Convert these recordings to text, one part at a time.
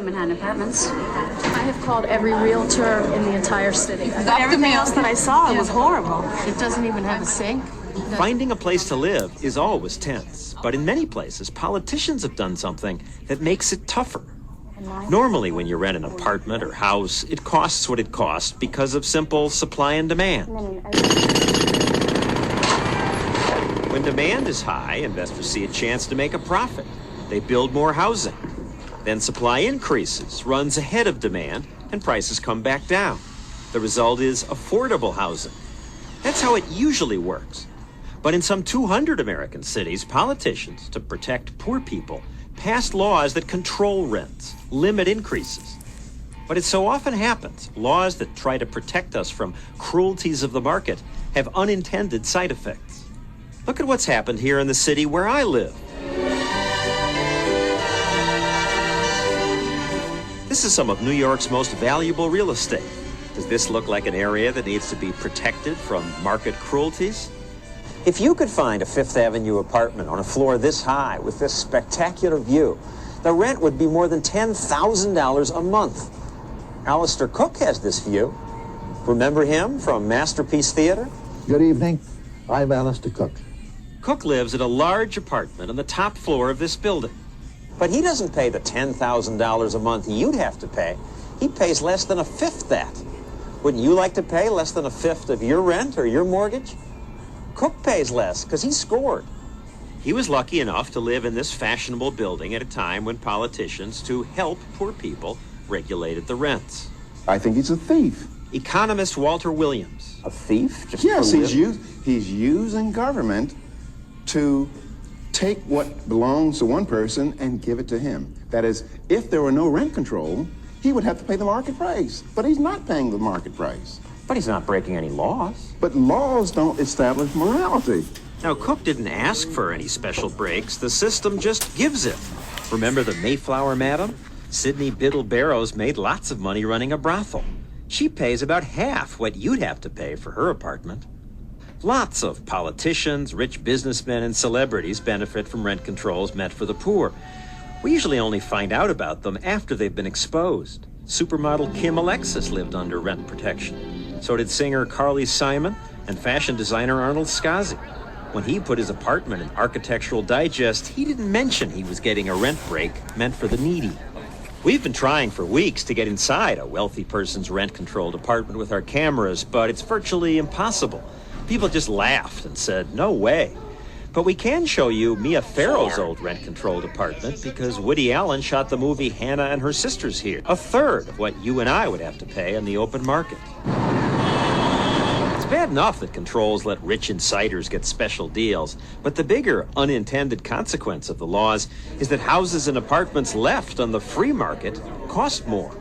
Manhattan Apartments. I have called every realtor in the entire city. Everything else that I saw was horrible. It doesn't even have a sink. Finding a place to live is always tense, but in many places, politicians have done something that makes it tougher. Normally, when you rent an apartment or house, it costs what it costs because of simple supply and demand. When demand is high, investors see a chance to make a profit. They build more housing. Then supply increases, runs ahead of demand, and prices come back down. The result is affordable housing. That's how it usually works. But in some 200 American cities, politicians, to protect poor people, passed laws that control rents, limit increases. But it so often happens, laws that try to protect us from cruelties of the market have unintended side effects. Look at what's happened here in the city where I live. This is some of New York's most valuable real estate. Does this look like an area that needs to be protected from market cruelties? If you could find a Fifth Avenue apartment on a floor this high with this spectacular view, the rent would be more than $10,000 a month. Alistair Cook has this view. Remember him from Masterpiece Theater? Good evening. I'm Alistair Cook. Cook lives at a large apartment on the top floor of this building. But he doesn't pay the $10,000 a month you'd have to pay. He pays less than a fifth that. Wouldn't you like to pay less than a fifth of your rent or your mortgage? Cook pays less because he scored. He was lucky enough to live in this fashionable building at a time when politicians, to help poor people, regulated the rents. I think he's a thief. Economist Walter Williams. A thief? Yes, he's using government to take what belongs to one person and give it to him. That is, if there were no rent control, he would have to pay the market price. But he's not paying the market price. But he's not breaking any laws. But laws don't establish morality. Now, Cook didn't ask for any special breaks. The system just gives it. Remember the Mayflower Madam? Sidney Biddle Barrows made lots of money running a brothel. She pays about half what you'd have to pay for her apartment. Lots of politicians, rich businessmen, and celebrities benefit from rent controls meant for the poor. We usually only find out about them after they've been exposed. Supermodel Kim Alexis lived under rent protection. So did singer Carly Simon and fashion designer Arnold Skazi. When he put his apartment in Architectural Digest, he didn't mention he was getting a rent break meant for the needy. We've been trying for weeks to get inside a wealthy person's rent-controlled apartment with our cameras, but it's virtually impossible. People just laughed and said, no way. But we can show you Mia Farrow's old rent-controlled apartment because Woody Allen shot the movie Hannah and Her Sisters here, a third of what you and I would have to pay on the open market. It's bad enough that controls let rich insiders get special deals, but the bigger unintended consequence of the laws is that houses and apartments left on the free market cost more.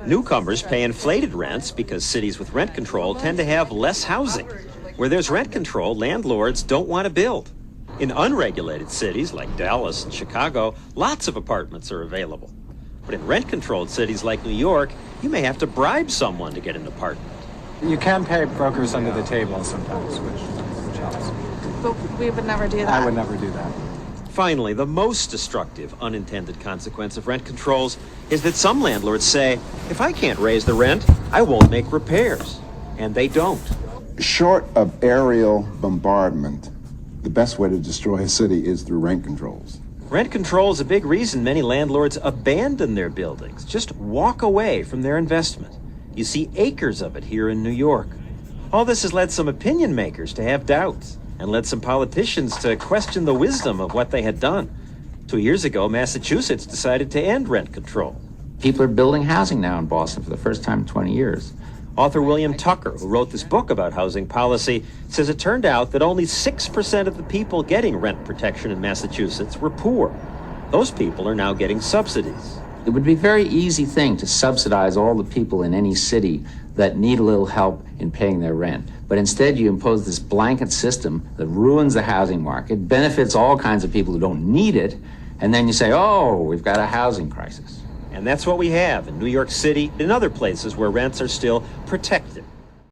Newcomers pay inflated rents because cities with rent control tend to have less housing. Where there's rent control, landlords don't want to build. In unregulated cities like Dallas and Chicago, lots of apartments are available. But in rent-controlled cities like New York, you may have to bribe someone to get an apartment. You can pay brokers under the table sometimes, which helps. But we would never do that. I would never do that. Finally, the most destructive unintended consequence of rent controls is that some landlords say, if I can't raise the rent, I won't make repairs. And they don't. Short of aerial bombardment, the best way to destroy a city is through rent controls. Rent control is a big reason many landlords abandon their buildings, just walk away from their investment. You see acres of it here in New York. All this has led some opinion makers to have doubts and led some politicians to question the wisdom of what they had done. 2 years ago, Massachusetts decided to end rent control. People are building housing now in Boston for the first time in 20 years. Author William Tucker, who wrote this book about housing policy, says it turned out that only 6% of the people getting rent protection in Massachusetts were poor. Those people are now getting subsidies. It would be a very easy thing to subsidize all the people in any city that need a little help in paying their rent. But instead you impose this blanket system that ruins the housing market, benefits all kinds of people who don't need it, and then you say, oh, we've got a housing crisis. And that's what we have in New York City and other places where rents are still protected.